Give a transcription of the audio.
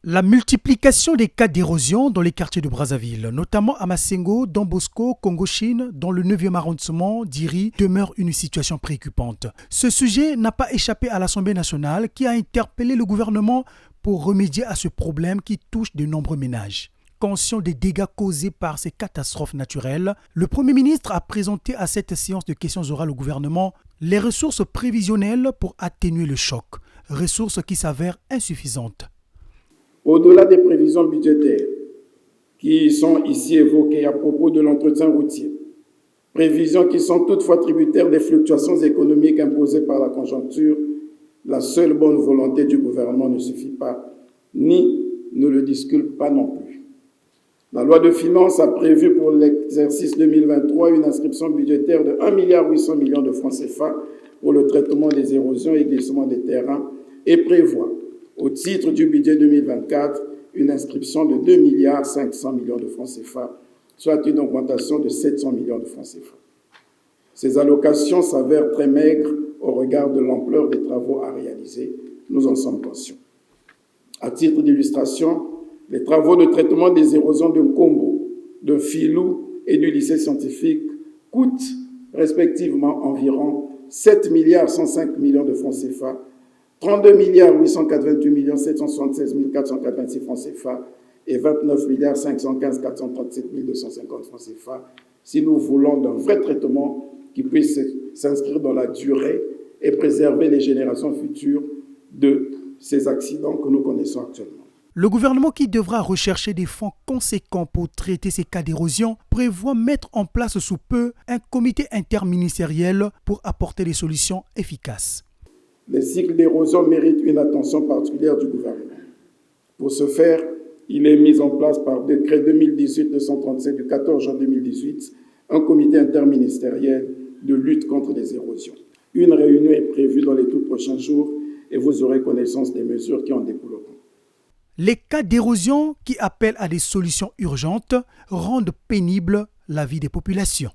La multiplication des cas d'érosion dans les quartiers de Brazzaville, notamment à Massengo, Don Bosco, Congo-Chine, dans le 9e arrondissement d'Iri, demeure une situation préoccupante. Ce sujet n'a pas échappé à l'Assemblée nationale qui a interpellé le gouvernement pour remédier à ce problème qui touche de nombreux ménages. Conscient des dégâts causés par ces catastrophes naturelles, le Premier ministre a présenté à cette séance de questions orales au gouvernement les ressources prévisionnelles pour atténuer le choc, ressources qui s'avèrent insuffisantes. Au-delà des prévisions budgétaires qui sont ici évoquées à propos de l'entretien routier, prévisions qui sont toutefois tributaires des fluctuations économiques imposées par la conjoncture, la seule bonne volonté du gouvernement ne suffit pas, ni ne le disculpe pas non plus. La loi de finances a prévu pour l'exercice 2023 une inscription budgétaire de 1,8 milliard de francs CFA pour le traitement des érosions et glissements des terrains et prévoit au titre du budget 2024, une inscription de 2,5 milliards de francs CFA, soit une augmentation de 700 millions de francs CFA. Ces allocations s'avèrent très maigres au regard de l'ampleur des travaux à réaliser. Nous en sommes conscients. À titre d'illustration, les travaux de traitement des érosions de Nkombo, de Filou et du lycée scientifique coûtent respectivement environ 7,105 milliards de francs CFA, 32,888 776 486 francs CFA et 29,515 437 250 francs CFA si nous voulons d'un vrai traitement qui puisse s'inscrire dans la durée et préserver les générations futures de ces accidents que nous connaissons actuellement. Le gouvernement qui devra rechercher des fonds conséquents pour traiter ces cas d'érosion prévoit mettre en place sous peu un comité interministériel pour apporter des solutions efficaces. Les cycles d'érosion méritent une attention particulière du gouvernement. Pour ce faire, il est mis en place par décret 2018-237 du 14 juin 2018 un comité interministériel de lutte contre les érosions. Une réunion est prévue dans les tout prochains jours et vous aurez connaissance des mesures qui en découleront. Les cas d'érosion qui appellent à des solutions urgentes rendent pénible la vie des populations.